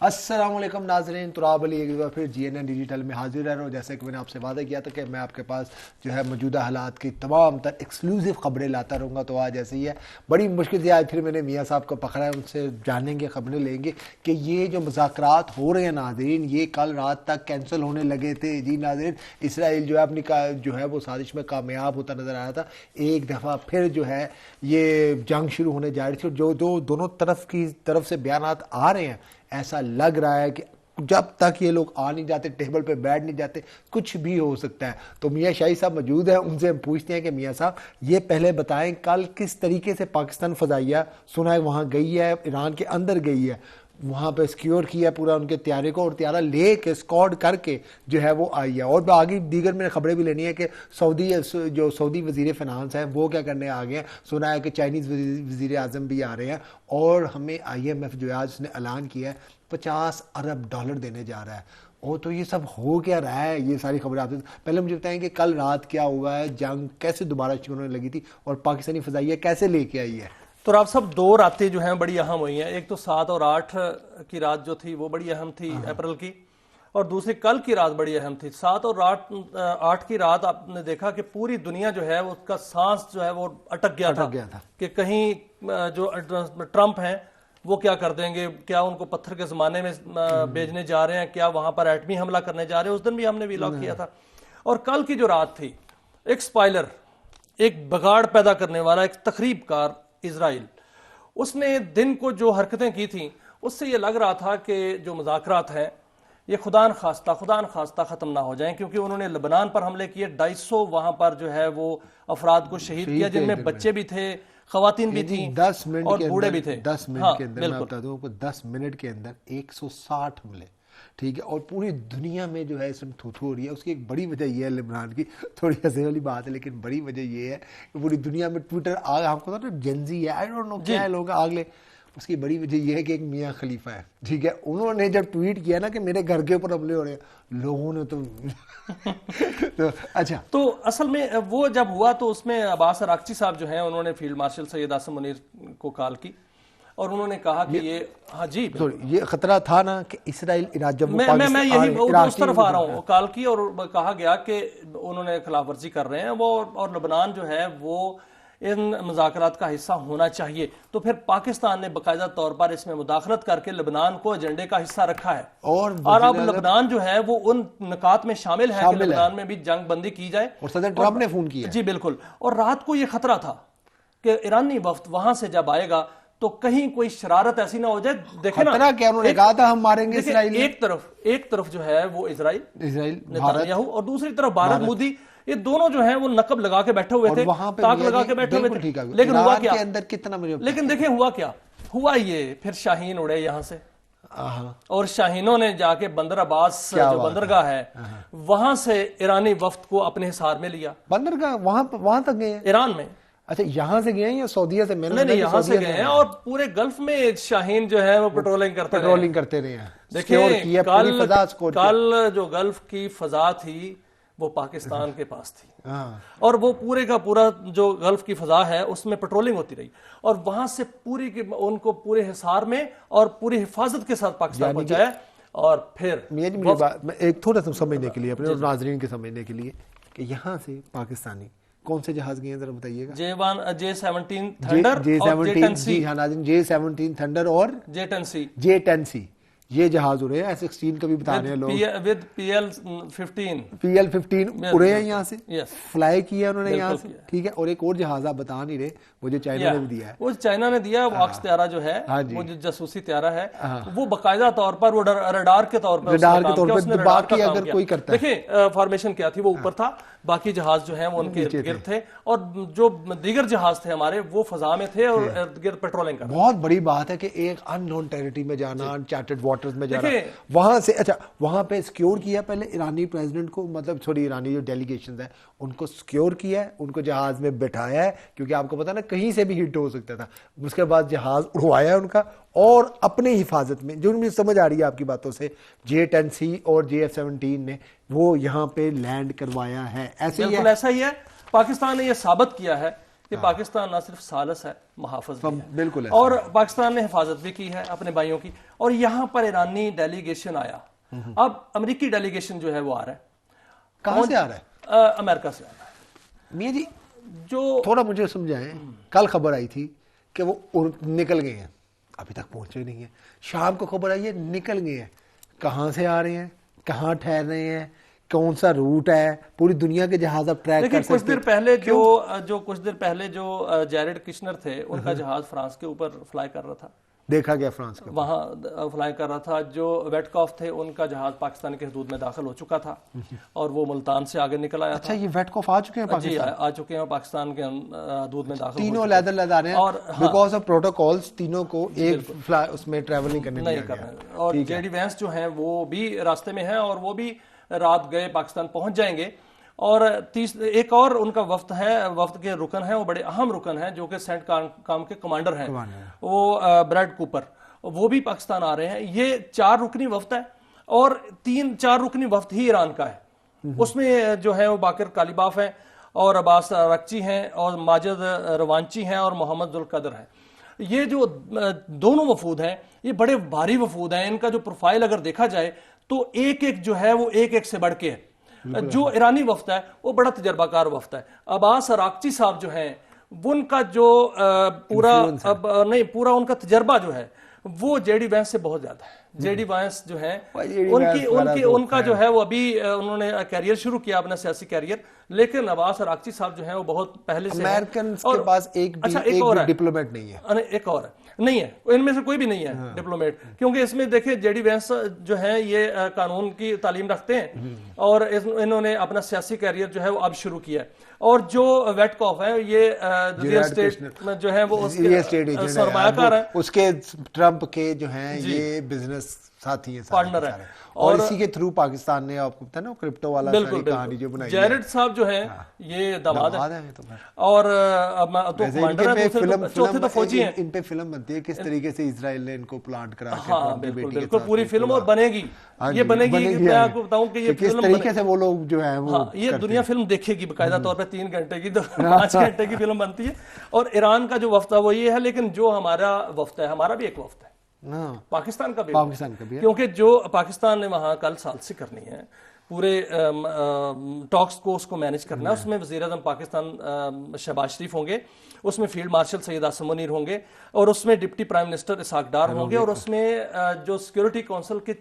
अस्सलाम वालेकुम नाज़रीन, तुराब अली एक बार फिर GNN डिजिटल में हाजिर है। और जैसे कि मैंने आपसे वादा किया था कि मैं आपके पास जो है मौजूदा हालात की तमाम तर एक्सक्लूसिव खबरें लाता रहूँगा, तो आज ऐसे ही है। बड़ी मुश्किल से आज फिर मैंने मियाँ साहब को पकड़ा है, उनसे जानेंगे, खबरें लेंगे कि ये जो मुज़ाकरात हो रहे हैं नाज़रीन, ये कल रात तक कैंसिल होने लगे थे जी नाज़रीन। इसराइल जो है अपनी जो है वो साजिश में कामयाब होता नज़र आया था। एक दफ़ा फिर जो है ये जंग शुरू होने जा रही थी और जो दोनों तरफ से बयानात आ रहे हैं, ऐसा लग रहा है कि जब तक ये लोग आ नहीं जाते, टेबल पे बैठ नहीं जाते, कुछ भी हो सकता है। तो मियाँ शाही साहब मौजूद हैं, उनसे हम पूछते हैं कि मियाँ साहब ये पहले बताएं कल किस तरीके से पाकिस्तान फ़ज़ाइया सुना है वहाँ गई है, ईरान के अंदर गई है, वहाँ पे सिक्योर किया पूरा उनके त्यारे को और त्यारा ले के स्कॉड करके जो है वो आई है। और आगे दीगर में खबरें भी लेनी है कि सऊदी वज़ीर फ़िनांस हैं वो क्या करने आ गए हैं। सुना है कि चाइनीज़ वज़ीर आज़म भी आ रहे हैं और हमें IMF जो है आज उसने ऐलान किया है $50 अरब देने जा रहा है। और तो ये सब हो क्या रहा है, ये सारी खबरें आपसे पहले मुझे बताएं कि कल रात क्या हुआ है, जंग कैसे दोबारा शुरू होने लगी थी और पाकिस्तानी फ़ज़ाइया कैसे लेके आई है। तो आप सब दो रातें जो हैं बड़ी अहम हुई हैं। एक तो 7 और 8 की रात जो थी वो बड़ी अहम थी अप्रैल की, और दूसरी कल की रात बड़ी अहम थी। 7 और 8 की रात आपने देखा कि पूरी दुनिया जो है उसका सांस जो है वो अटक गया था कि कहीं जो ट्रंप हैं वो क्या कर देंगे, क्या उनको पत्थर के ज़माने में भेजने जा रहे हैं, क्या वहां पर एटमी हमला करने जा रहे हैं। उस दिन भी हमने व्लॉग किया था। और कल की जो रात थी, एक स्पाइलर, एक बगाड़ पैदा करने वाला, एक तखरीबकार इजराइल, उसने दिन को जो हरकतें की थी उससे ये लग रहा था कि जो मुज़ाकरात हैं ये खुदा न खास्ता ख़त्म ना हो जाएं, क्योंकि उन्होंने लेबनान पर हमले किए। 250 वहां पर जो है वो अफराद को शहीद किया, जिनमें बच्चे भी थे, खवातीन भी थी, 10 मिनट और बूढ़े भी थे। 10 मिनट के अंदर मैं बता दूं आपको, 10 मिनट के अंदर 160 हमले, ठीक है। और पूरी दुनिया में जो है इसमें थू-थू हो रही है। उसकी एक बड़ी वजह यह है, लेबनान की थोड़ी हंसी वाली बात है, लेकिन बड़ी वजह यह है कि पूरी दुनिया में ट्विटर आग, आपको पता है जेंजी है, आई डोंट नो क्या है, लोग आग ले। उसकी बड़ी वजह यह है कि एक मियाँ खलीफा है, ठीक है, उन्होंने जब ट्वीट किया ना कि मेरे घर के ऊपर हमले हो रहे हैं, लोगों ने तो अच्छा। तो असल में वो जब हुआ तो उसमें अब्बास अराक्ची साहब जो हैं उन्होंने फील्ड मार्शल सैयद आसिम मुनीर को कॉल की और उन्होंने कहा कि ये हाँ जी ये खतरा था ना कि इसराइल जब मैं यही उस तरफ आ रहा हूँ, कॉल की और कहा गया कि उन्होंने खिलाफ वर्जी कर रहे हैं वो, और लेबनान जो है वो इन मुज़ाकरात का हिस्सा होना चाहिए। तो फिर पाकिस्तान ने बाकायदा तौर पर इसमें मुदाखलत करके लेबनान को एजेंडे का हिस्सा रखा है और अब लेबनान जो है वो उन निकात में शामिल है कि लेबनान में भी जंग बंदी की जाए। और सदर ट्रंप ने फोन किया, जी बिल्कुल। और रात को ये खतरा था कि ईरानी वफ्द वहां से जब आएगा तो कहीं कोई शरारत ऐसी ना हो जाए। देखे ना क्या उन्होंने कहा था, हम मारेंगे इसराइल। एक तरफ जो है वो इजराइल नेतन्याहू और दूसरी तरफ भारत मोदी, ये दोनों जो हैं वो नकब लगा के बैठे हुए थे, ताक लगा के बैठे हुए थे। लेकिन हुआ क्या, अंदर कितना, लेकिन देखें हुआ क्या हुआ, ये फिर शाहीन उड़े यहां से और शाहीनों ने जाके बंदर अब्बास जो बंदरगाह है वहां से ईरानी वफ्द को अपने हिसार में लिया। बंदरगाह वहां तक गए ईरान में। अच्छा, यहाँ से गए हैं या सौदिया से? नहीं, यहाँ से गए हैं और पूरे गल्फ में शाहीन जो है वो पेट्रोलिंग करते रहे हैं। देखिए कल जो गल्फ की फजा थी वो पाकिस्तान के पास थी और वो पूरे का पूरा जो गल्फ की फजा है उसमें पेट्रोलिंग होती रही और वहां से उनको पूरे हिसार में और पूरी हिफाजत के साथ पाकिस्तान पहुंचाया। और फिर एक थोड़ा सा समझने के लिए, अपने नाजरीन के समझने के लिए, कि यहाँ से पाकिस्तानी कौन से जहाज गए हैं जरा बताइएगा। J-17 थंडर, J-17 थंडर और J-10C ये जहाज उड़े हैं। F-16 का भी बता रहे हैं लोग, विद PL-15 उड़े हैं यहाँ से, फ्लाई किया उन्होंने यहाँ से, ठीक है। और एक और जहाज आप बता नहीं रहे, वो जो चाइना ने भी दिया है, वो चाइना ने दिया, वॉक्स त्यारा जो है वो जो जासूसी त्यारा है वो बाकायदा तौर पर वो रडार के तौर पर बाकी अगर कोई करता है। देखिए फॉर्मेशन क्या थी, वो ऊपर था, बाकी जहाज जो है वो उनके इर्द गिर्द थे और जो दीगर जहाज थे हमारे वो फजा में थे और इर्द गिर्द पेट्रोलिंग कर। बहुत बड़ी बात है कि एक अननोन टेरिटरी में जाना, अनचार्टेड वाटर्स में जाना, वहां से अच्छा वहां पे सिक्योर किया पहले ईरानी प्रेसिडेंट को, मतलब सॉरी ईरानी जो डेलीगेशन है उनको सिक्योर किया है, उनको जहाज में बैठाया है, क्योंकि आपको पता ना कहीं से भी हिट हो सकता था। उसके बाद जहाज उड़वाया उनका और अपने हिफाजत में, जो मुझे समझ आ रही है आपकी बातों से, J-10C और J-17 ने वो यहाँ पे लैंड करवाया है। ऐसा ही है। पाकिस्तान ने यह साबित किया है कि पाकिस्तान ना सिर्फ सालस है, मुहाफिज भी है। बिल्कुल और पाकिस्तान ने हिफाजत भी की है अपने भाइयों की। और यहाँ पर ईरानी डेलीगेशन आया, अब अमेरिकी डेलीगेशन जो है वो आ रहा है। कहाँ से आ रहा है? अमेरिका से आ रहा है। मियां जी जो थोड़ा मुझे समझाएं, कल खबर आई थी कि वो निकल गए हैं, अभी तक पहुंचे नहीं है। शाम को खबर आई है निकल गए हैं। कहाँ से आ रहे हैं, कहाँ ठहर रहे हैं, कौन सा रूट है, पूरी दुनिया के जहाज आप ट्रैक कर सकते हैं। कुछ देर पहले जो जैरेड किशनर थे, उनका जहाज फ्रांस के ऊपर फ्लाई कर रहा था, देखा गया फ्रांस का, वहां फ्लाई कर रहा था। जो वेटकॉफ थे, उनका जहाज पाकिस्तान के हदूद में दाखिल हो चुका था और वो मुल्तान से आगे निकल आया। अच्छा, ये वेटकॉफ आ चुके हैं पाकिस्तान? जी, आ चुके हैं, पाकिस्तान के हदूद में दाखिल तीनों लैदा रहे हैं और बिकॉज ऑफ प्रोटोकॉल्स तीनों को एक उसमें ट्रैवल नहीं करने दिया गया। और जेडी वैंस जो हैं वो भी रास्ते में हैं और वो भी रात गए पाकिस्तान पहुंच जाएंगे। और एक और उनका वफ्द है, वफ्द के रुकन है, वो बड़े अहम रुकन है, जो कि सेंट काम के कमांडर हैं, वो ब्रैड कूपर, वो भी पाकिस्तान आ रहे हैं। ये 4 रुकनी वफ्द है और 3-4 रुकनी वफ्द ही ईरान का है। उसमें जो है वो बाकर कालीबाफ है और अब्बास अरागची हैं और माजिद रवांची हैं और मोहम्मद जुल्कदर है। ये जो दोनों वफूद हैं ये बड़े भारी वफूद हैं। इनका जो प्रोफाइल अगर देखा जाए तो एक जो है वो एक से बढ़ के है। जो ईरानी वफ्द है वो बड़ा तजर्बाकार वफ्द है। अब्बास अरागची साहब जो हैं उनका जो पूरा उनका तजर्बा जो है वो जेडी वैंस से बहुत ज्यादा है। जेडी वैंस जो है उनका जो है वो अभी उन्होंने कैरियर शुरू किया, अपना सियासी कैरियर, लेकिन अब्बास अरागची साहब जो है वो बहुत पहले से अमेरिकन के पास एक डिप्लोमेट नहीं है। एक और है, नहीं है, इनमें से कोई भी नहीं है डिप्लोमेट, क्योंकि इसमें देखिए जेडी वैंस जो है ये कानून की तालीम रखते हैं और इन्होंने अपना सियासी कैरियर जो है वो अब शुरू किया है। और जो वेटकॉफ है ये रियल एस्टेट जो है वो सरमायाकार है, उसके ट्रंप के जो है ये बिजनेस साथी है, पार्टनर है। और इसी के थ्रू पाकिस्तान ने आपको पता है ना क्रिप्टो वाला सारी कहानी जो बनाई है। जैरेड साहब जो है ये दामाद है और चौथे तो फौजी हैं। इन पे फिल्म बनती है किस तरीके से इजराइल ने इनको प्लांट करा के। हाँ, बिल्कुल पूरी फिल्म और बनेगी, ये बनेगी। मैं आपको बताऊं कि ये किस तरीके से वो लोग जो है वो ये दुनिया फिल्म देखेगी बकायदा तौर पर। 3 घंटे की 5 घंटे की फिल्म बनती है। और ईरान का जो वफ्द है वो ये है, लेकिन जो हमारा वफ्द है, हमारा भी एक वफ्द है, पाकिस्तान का भी है। क्योंकि जो पाकिस्तान ने वहां कल सालसी करनी है, पूरे टॉक्स को उसको मैनेज करना है, उसमें वज़ीर आज़म पाकिस्तान शहबाज शरीफ होंगे, उसमें फील्ड मार्शल सैयद आसिम मुनीर होंगे और उसमें डिप्टी प्राइम मिनिस्टर इसाक डार होंगे और उसमें जो सिक्योरिटी काउंसिल के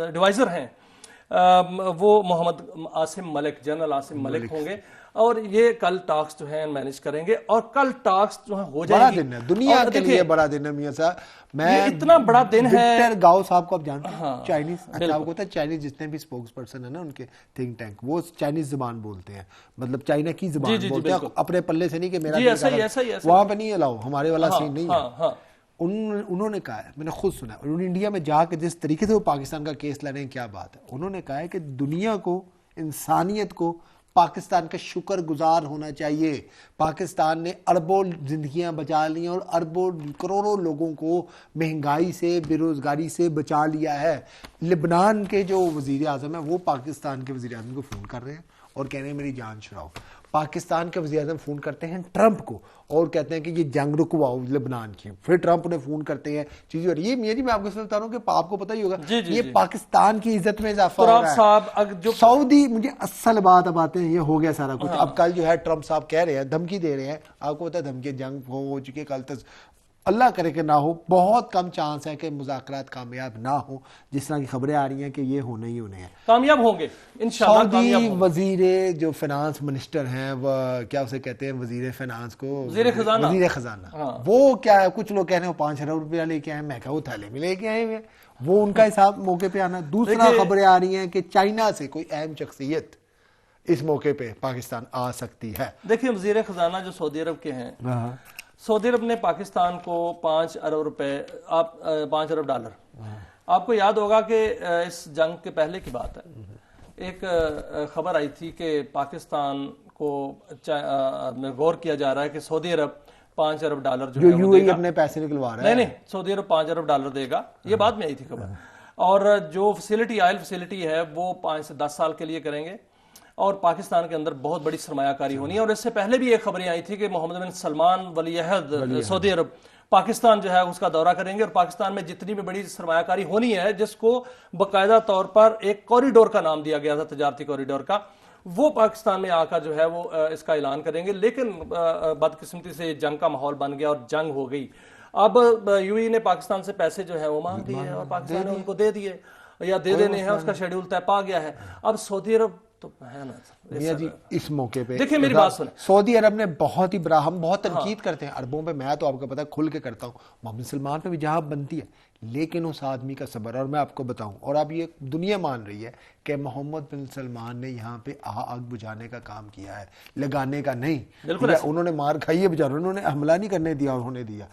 एडवाइजर हैं वो मोहम्मद आसिम मलिक, जनरल आसिम मलिक होंगे। और ये कल टॉक्स जो है मैनेज करेंगे और कल टॉक्स जो है हो जाएगी। बड़ा दिन है दुनिया के लिए, बड़ा दिन है मियां साहब। मैं इतना बड़ा दिन है। विक्टर गाओ साहब को आप जानते हैं? चाइनीज, अच्छा आपको पता है चाइनीज जितने भी स्पोक्स पर्सन है ना उनके थिंक टैंक, वो चाइनीज जुबान बोलते हैं, मतलब चाइना की जुबान बोलते हैं, अपने पल्ले से नहीं कि मेरा वहां पे नहीं अलाउ, हमारे वाला सीन नहीं है। उन्होंने कहा है, मैंने खुद सुना, उन्होंने इंडिया में जाकर जिस तरीके से वो पाकिस्तान का केस लड़ रहे हैं, क्या बात है। उन्होंने कहा है कि दुनिया को, इंसानियत को पाकिस्तान का शुक्रगुजार होना चाहिए। पाकिस्तान ने अरबों जिंदगियां बचा ली और अरबों करोड़ों लोगों को महंगाई से, बेरोजगारी से बचा लिया है। लेबनान के जो वजीर आजम है वो पाकिस्तान के वजीर आजम को फोन कर रहे हैं और कह रहे हैं मेरी जान छुड़ाओ। पाकिस्तान के वज़ीर आज़म फ़ोन करते हैं ट्रंप को और कहते हैं कि ये जंग रुकवाओ लेबनान की। फिर ट्रंप उन्हें फ़ोन करते हैं चीज़ें। और ये मेरी, मैं आपको बता रहा हूँ कि आपको पता ही होगा ये पाकिस्तान की इज्जत में इजाफा हो रहा है। जो सऊदी, मुझे असल बात अब आते हैं, ये हो गया सारा कुछ। अब कल जो है ट्रंप साहब कह रहे हैं, धमकी दे रहे हैं, आपको पता है धमकी, जंग हो चुकी है, कल तक अल्लाह करे कि ना हो, बहुत कम चांस है कि मुज़ाकरात कामयाब ना हो। जिस तरह की खबरें आ रही हैं कि ये होने ही होने हैं, कामयाब होंगे इंशाअल्लाह। सऊदी वजीर जो फाइनेंस मिनिस्टर हैं, वह क्या उसे कहते हैं, वजीर फाइनेंस को वजीर खजाना, वो क्या है, कुछ लोग कह रहे हैं 5 अरब रुपया लेके आए, मैं वो थैले में लेके आए हुए, वो उनका हिसाब मौके पे आना। दूसरा खबरें आ रही हैं कि चाइना से कोई अहम शख्सियत इस मौके पे पाकिस्तान आ सकती है। देखिए वजीर खजाना जो सऊदी अरब के हैं, सऊदी अरब ने पाकिस्तान को 5 अरब रुपए, 5 अरब डॉलर, आपको याद होगा कि इस जंग के पहले की बात है, एक खबर आई थी कि पाकिस्तान को गौर किया जा रहा है कि सऊदी अरब 5 अरब डॉलर जो यूएई अपने पैसे निकलवा रहा है। नहीं, सऊदी अरब 5 अरब डॉलर देगा, ये बाद में आई थी खबर। और जो फैसिलिटी, ऑयल फैसिलिटी है वो 5 से 10 साल के लिए करेंगे और पाकिस्तान के अंदर बहुत बड़ी सरमायाकारी होनी है। और इससे पहले भी एक खबरें आई थी कि मोहम्मद बिन सलमान वली-ए-अहद सऊदी अरब पाकिस्तान जो है उसका दौरा करेंगे और पाकिस्तान में जितनी भी बड़ी सरमायाकारी होनी है, जिसको बाकायदा तौर पर एक कॉरिडोर का नाम दिया गया था, तजारती कॉरिडोर का, वो पाकिस्तान में आकर जो है वो इसका ऐलान करेंगे। लेकिन बदकिस्मती से जंग का माहौल बन गया और जंग हो गई। अब यूएई ने पाकिस्तान से पैसे जो है वो मांग दिए और पाकिस्तान ने उनको दे दिए या दे देने हैं, उसका शेड्यूल तय पा गया है। अब सऊदी अरब तो है ना मियां जी, इस मौके पे देखिए मेरी बात सुने, सऊदी अरब ने बहुत ही बड़ा, हम बहुत तनकीद करते हैं अरबों पे, मैं तो आपको पता है खुल के करता हूँ, मोहम्मद सलमान पे भी जहाँ बनती है, लेकिन उस आदमी का सब्र, और मैं आपको बताऊं, और अब ये दुनिया मान रही है कि मोहम्मद बिन सलमान ने यहाँ पे आग बुझाने का काम किया है, लगाने का नहीं। उन्होंने मार खाई है बेचारों, उन्होंने हमला नहीं करने दिया, उन्होंने दिया।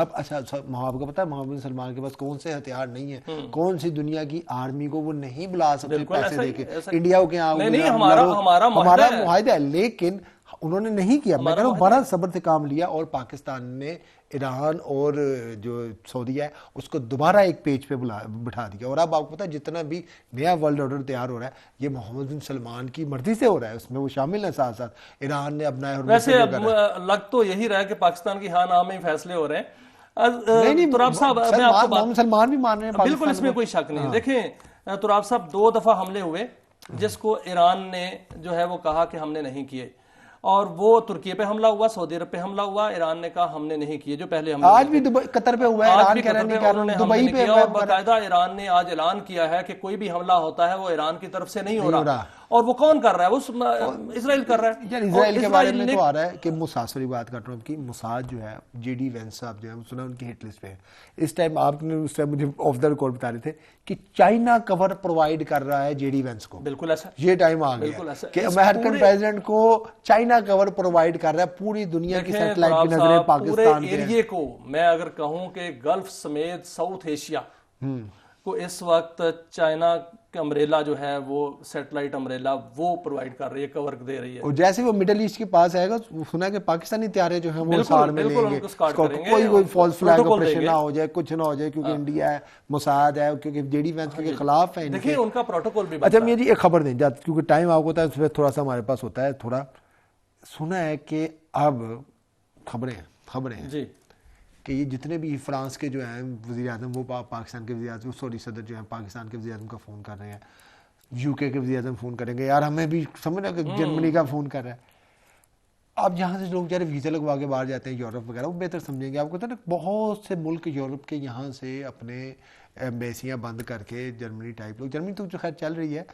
अच्छा, आपको पता है मोहम्मद बिन सलमान के पास कौन से हथियार नहीं है, कौन सी दुनिया की आर्मी को वो नहीं बुला सकते पैसे देके, इंडिया के हमारा मुआहिदा है, लेकिन उन्होंने नहीं किया। मैं कह रहा हूँ बड़ा सब्र से काम लिया और पाकिस्तान ने ईरान और जो सऊदी है उसको दोबारा एक पेज पे बिठा दिया। और अब आपको पता है जितना भी नया वर्ल्ड ऑर्डर तैयार हो रहा है ये मोहम्मद बिन सलमान की मर्जी से हो रहा है, उसमें वो शामिल है, साथ साथ ईरान ने अपना। वैसे लग तो यही रहा है कि पाकिस्तान की हाँ नाम में फैसले हो रहे हैं। नहीं, तुराब साहब मोहम्मद सलमान भी मान रहे हैं, बिल्कुल इसमें कोई शक नहीं। देखें तुराब साहब, 2 दफा हमले हुए जिसको ईरान ने जो है वो कहा कि हमने नहीं किए, और वो तुर्की पे हमला हुआ, सऊदी अरब पे हमला हुआ, ईरान ने कहा हमने नहीं किए जो पहले हमले। आज भी कतर पे हुआ है, ईरान कह रहे हैं दुबई पे, और बाकायदा ईरान ने आज ऐलान किया है कि कोई भी हमला होता है वो ईरान की तरफ से नहीं हो रहा। और वो कौन कर रहा है? वो इजराइल कर रहा है। यार इजराइल के बारे में तो आ रहा है कि मुसाफिर बात कर रहा हूँ कि मुसाद जो है, जेडी वेंस साहब जो है, सुना उनकी हिट लिस्ट पे है इस टाइम। आपने उस टाइम मुझे ऑफ द रिकॉर्ड बता रहे थे कि चाइना कवर प्रोवाइड कर रहा है जेडी वेंस को। बिल्कुल ऐसा, ये टाइम आ गया कि अमेरिकन प्रेसिडेंट को चाइना कवर प्रोवाइड कर रहा है। पूरी दुनिया की सैटेलाइट की नजरें पाकिस्तान पे एरिया को, मैं अगर कहूं कि गल्फ समेत साउथ एशिया को इस वक्त चाइना का अम्ब्रेला जो है वो सैटेलाइट अम्ब्रेला वो प्रोवाइड कर रही है, कवर दे रही है। और जैसे वो मिडिल ईस्ट के पास आएगा, सुना है कि पाकिस्तानी त्यारे जो हैं वो साड़ में लेंगे, कोई फॉल्स फ्लैग ऑपरेशन ना हो जाए, कुछ ना हो जाए, क्योंकि इंडिया है, मोसाद है, क्योंकि जेडी वेंस के खिलाफ है। देखिए उनका प्रोटोकॉल भी। अच्छा मैं जी एक खबर दें जाते, क्योंकि टाइम आपको होता है उसमें थोड़ा सा हमारे पास होता है थोड़ा। सुना है कि अब खबरें हैं जी कि ये जितने भी फ्रांस के जो हैं वज़ीर आज़म, वो पाकिस्तान के वज़ीर आज़म, सॉरी सदर जो है पाकिस्तान के वज़ीर आज़म का फ़ोन कर रहे हैं, यूके के वज़ीर आज़म फ़ोन करेंगे, यार हमें भी समझ ना कि जर्मनी का फ़ोन कर रहा है। अब जहाँ से लोग जरा वीज़ा लगवा के बाहर जाते हैं यूरोप वगैरह, वो बेहतर समझेंगे। आपको पता है ना बहुत से मुल्क यूरोप के यहाँ से अपने एम्बेसियाँ बंद करके जर्मनी टाइप, लोग जर्मनी तो जो खैर चल रही है,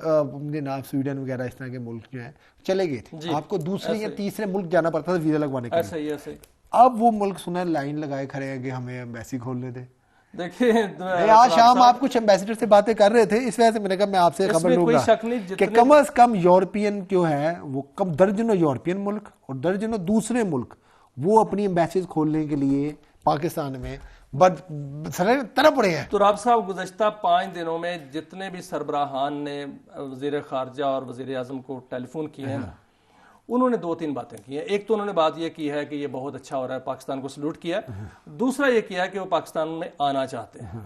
मुझे नाम स्वीडन वगैरह इस तरह के मुल्क जो हैं चले गए थे। आपको दूसरे या तीसरे मुल्क जाना पड़ता था वीज़ा लगवाने के लिए। अब वो मुल्क सुना लाइन लगाए खड़े हैं कि हमें एम्बेसी खोलने दे। देखिए आज शाम आप कुछ एम्बेसडर से बातें कर रहे थे, इस वजह से मैंने कहा मैं आपसे खबर लूंगा कि कम से कम यूरोपियन जो है वो कम दर्जनों यूरोपियन मुल्क और दर्जनों दूसरे मुल्क वो अपनी एम्बेसीज खोलने के लिए पाकिस्तान में तरफ पड़े हैं। तो राब साहब गुज़श्ता 5 दिनों में जितने भी सरबराहान ने वज़ीर ख़ारजा और वज़ीर आज़म को टेलीफोन किए हैं, उन्होंने 2-3 बातें की हैं। एक तो उन्होंने बात यह की है कि ये बहुत अच्छा हो रहा है, पाकिस्तान को सल्यूट किया। दूसरा ये किया कि वो पाकिस्तान में आना चाहते हैं,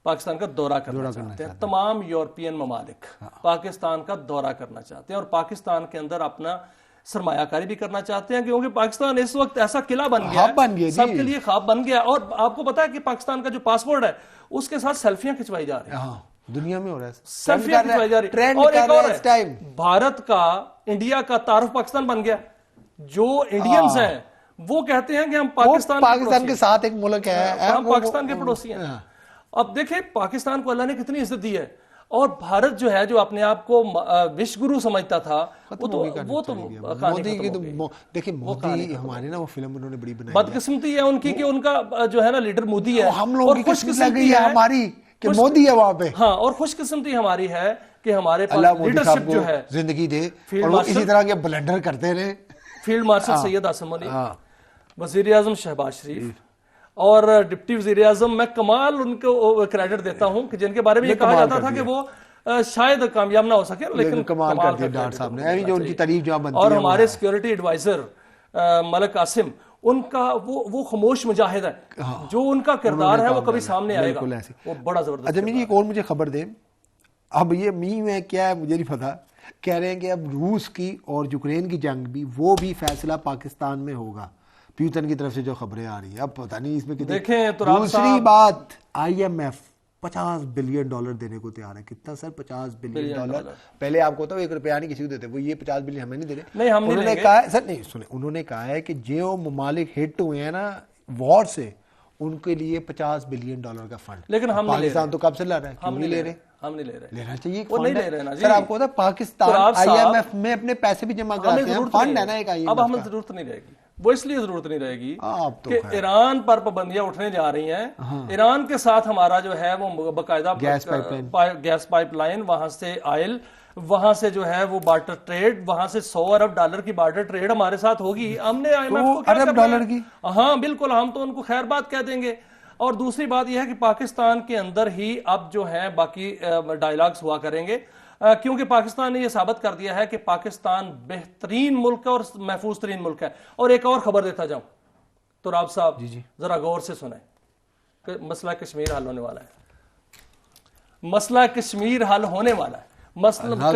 पाकिस्तान का दौरा करना चाहते हैं। तमाम यूरोपियन ममालिक पाकिस्तान का दौरा करना चाहते हैं और पाकिस्तान के अंदर अपना सरमायाकारी भी करना चाहते हैं, क्योंकि पाकिस्तान इस वक्त ऐसा किला बन गया है, सबके लिए ख्वाब बन गया। और आपको पता है कि पाकिस्तान का जो पासपोर्ट है उसके साथ सेल्फियां खिंचवाई जा रही है, दुनिया में हो रहा है, सेल्फियां खिंचवाई जा रही है। और एक और है, भारत का इंडिया का तारुफ पाकिस्तान बन गया। जो इंडियंस हैं वो कहते हैं कि हम पाकिस्तान के साथ एक मुल्क है, हम पाकिस्तान के पड़ोसी हैं। अब देखें पाकिस्तान को अल्लाह ने कितनी इज्जत दी है, और भारत जो है जो अपने आप को विश्व गुरु समझता था, वो तो मोदी की तो देखिए, मोदी हमारे ना वो फिल्म उन्होंने बड़ी बनाई, बदकिस्मती है उनकी कि उनका जो है ना लीडर मोदी है। हम लोगों की खुशकिस्मती है हमारी कि मोदी है वहां पे। हाँ, और खुशकिस्मती हमारी है कि हमारे पास लीडरशिप जो है, जिंदगी दे और वो इसी तरह के ब्लेंडर करते रहे। फील्ड मार्शल सैयद आसिम अली, वजीर आजम शहबाज शरीफ और डिप्टी वजीर आजम, मैं कमाल उनको क्रेडिट देता हूं कि जिनके बारे में ये कहा जाता था कि वो शायद कामयाब ना हो सके, लेकिन कमाल कर दिया डॉक्टर साहब ने, जो उनकी तारीफ जहां बनती है। और हमारे सिक्योरिटी एडवाइजर मलिक कासिम, उनका वो खामोश मुजाहिद है, जो उनका किरदार है वो कभी सामने आएगा, वो बड़ा जबरदस्त। अच्छा एक और मुझे खबर दे, अब ये मी में क्या है मुझे नहीं पता, कह रहे हैं कि अब रूस की और यूक्रेन की जंग भी, वो भी फैसला पाकिस्तान में होगा, प्यूतन की तरफ से जो खबरें आ रही है। अब पता नहीं इसमें कितनी। देखें तो दूसरी बात, IMF $50 बिलियन देने को तैयार है। कितना सर? $50 बिलियन। पहले आपको तो ₹1 नहीं किसी को देते, वो ये $50 बिलियन हमें नहीं दे रहे। नहीं, हम उन्होंने कहा सर, नहीं सुने, उन्होंने कहा है कि जो ममालिक हिट हुए हैं ना वॉर से, उनके लिए $50 बिलियन का फंड। लेकिन हम पाकिस्तान तो कब से ला रहा है? हम नहीं ले रहे, हम नहीं ले रहे। लेना चाहिए, वो नहीं ले रहे ना जी। सर आपको पता है पाकिस्तान IMF में अपने पैसे भी जमा कराते हैं, फंड है ना एक IMF। अब हमें जरूरत नहीं रहेगी, वो इसलिए जरूरत नहीं रहेगी तो कि ईरान पर पाबंदियां उठने जा रही हैं। ईरान के साथ हमारा जो है वो बाकायदा गैस पाइपलाइन, वहां से ऑयल, वहां से जो है वो बार्टर ट्रेड, वहां से $100 अरब की बार्टर ट्रेड हमारे साथ होगी। हमने IMF को क्या $100 की? हाँ बिल्कुल, हम तो उनको खैर बात कह देंगे। और दूसरी बात यह है कि पाकिस्तान के अंदर ही अब जो है बाकी डायलॉग्स हुआ करेंगे, क्योंकि पाकिस्तान ने यह साबित कर दिया है कि पाकिस्तान बेहतरीन मुल्क है और महफूज तरीन मुल्क है। और एक और खबर देता जाऊं तो राब साहब जरा गौर से सुने, मसला कश्मीर हल होने वाला है। मसला कश्मीर हल होने वाला है। मसला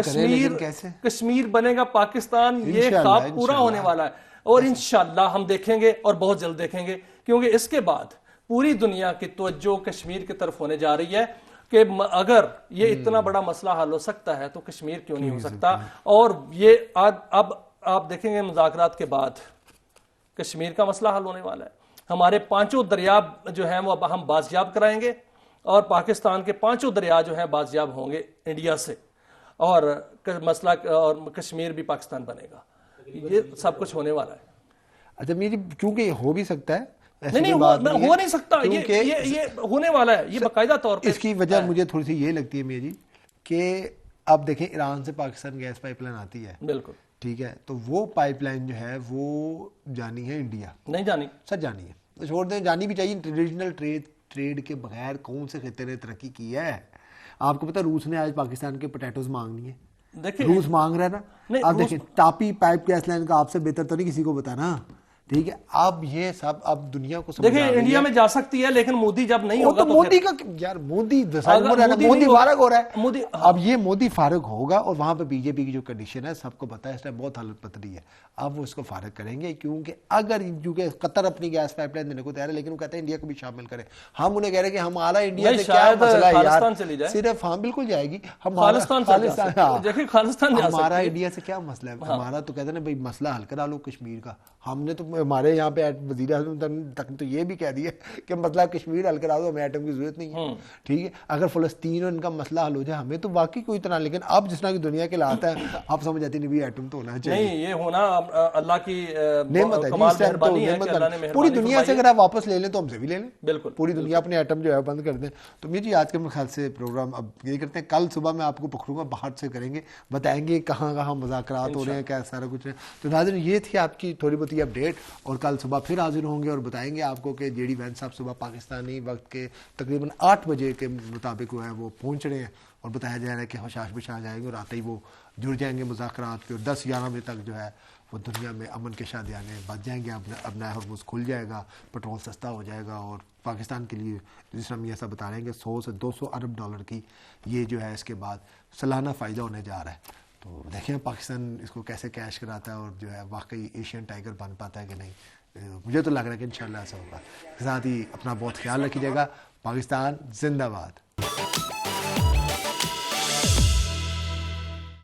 कश्मीर बनेगा पाकिस्तान, ये ख्वाब पूरा होने वाला है। और इंशाअल्लाह हम देखेंगे, और बहुत जल्द देखेंगे, क्योंकि इसके बाद पूरी दुनिया की तवज्जो कश्मीर की तरफ होने जा रही है कि अगर ये इतना बड़ा मसला हल हो सकता है तो कश्मीर क्यों नहीं हो सकता। और ये अब आप देखेंगे मुज़ाकरात के बाद कश्मीर का मसला हल होने वाला है। हमारे 5 दरिया जो हैं वो अब हम बाजियाब कराएंगे, और पाकिस्तान के 5 दरिया जो हैं बाजियाब होंगे इंडिया से, और मसला और कश्मीर भी पाकिस्तान बनेगा। ये सब कुछ होने वाला है। अच्छा मेरी, क्योंकि हो भी सकता है, नहीं हो नहीं सकता, ये होने वाला है, ये बाकायदा तौर पे। इसकी वजह मुझे थोड़ी सी ये लगती है मेरी, कि अब देखें ईरान से पाकिस्तान गैस पाइपलाइन आती है, बिल्कुल ठीक है, तो वो पाइपलाइन जो है वो जानी है इंडिया, नहीं जानी सर जानी है, तो छोड़ दें, जानी भी चाहिए। ट्रेडिशनल ट्रेड के बगैर कौन से खिते ने तरक्की की है? आपको पता रूस ने आज पाकिस्तान के पोटैटोज मांगनी है, देखिए रूस मांग रहा है ना। आप देखिए तापी पाइप गैस लाइन का आपसे बेहतर तो नहीं किसी को बताना, ठीक है। अब ये सब अब दुनिया को देखिए इंडिया में जा सकती है, लेकिन मोदी जब नहीं होगा तो मोदी का यार, मोदी फारग हो रहा है, मोदी अब ये मोदी फारग होगा, और वहां पे बीजेपी की जो कंडीशन है सबको पता है, इसमें बहुत हालत पतली है। अब वो इसको फारग करेंगे, क्योंकि अगर क्योंकि कतर अपनी गैस पाइपलाइन देने को तैयार है, लेकिन वो कहते हैं इंडिया को भी शामिल करें। हम उन्हें कह रहे हैं कि हमारा इंडिया से क्या मसला है यार, सिर्फ हाँ बिल्कुल जाएगी, हमारा इंडिया से क्या मसला है? हमारा तो कहते हैं ना भाई मसला हल करा लो कश्मीर का। हमने तो हमारे यहाँ पे वज़ीर आज़म तक तो ये भी कह दिया कि मतलब कश्मीर हल करा दो, हमें एटम की जरूरत नहीं है, ठीक है। अगर फ़लस्तीन और इनका मसला हल हो जाए हमें तो वाकई कोई इतना, लेकिन अब जिस तरह की दुनिया के लाता है आप समझ आती नहीं, एटम तो होना चाहिए। नहीं, ये होना अल्लाह की नेमत है, पूरी दुनिया से अगर आप वापस ले लें तो हमसे भी ले लें, बिल्कुल पूरी दुनिया अपने एटम जो है बंद कर दें। तो मेरे जी आज के मेरे ख्याल से प्रोग्राम अब ये करते हैं, कल सुबह मैं आपको पकड़ूंगा, बाहर से करेंगे, बताएंगे कहाँ कहाँ मुज़ाकरात हो रहे हैं, क्या सारा कुछ है। तो नाज़रीन ये थी आपकी थोड़ी बहुत अपडेट, और कल सुबह फिर हाजिर होंगे और बताएंगे आपको कि जेडी वैंस साहब सुबह पाकिस्तानी वक्त के तकरीबन 8 बजे के मुताबिक वो है वो पहुंच रहे हैं, और बताया जा रहा है कि होशाश बिशा जाएंगे और आते ही वो जुड़ जाएंगे मुज़ाकरात के, और 10-11 बजे तक जो है वो दुनिया में अमन के शादियाने बच जाएंगे, अब नया हरमुज़ खुल जाएगा, पेट्रोल सस्ता हो जाएगा, और पाकिस्तान के लिए जिस तरह हम ऐसा बता रहे हैं कि 100 से 200 अरब डॉलर की ये जो है इसके बाद सालाना फ़ायदा होने जा रहा है। तो देखें पाकिस्तान इसको कैसे कैश कराता है, और जो है वाकई एशियन टाइगर बन पाता है कि नहीं। मुझे तो लग रहा है कि इंशाल्लाह ऐसा होगा। साथ ही अपना बहुत ख्याल रखिएगा। पाकिस्तान जिंदाबाद।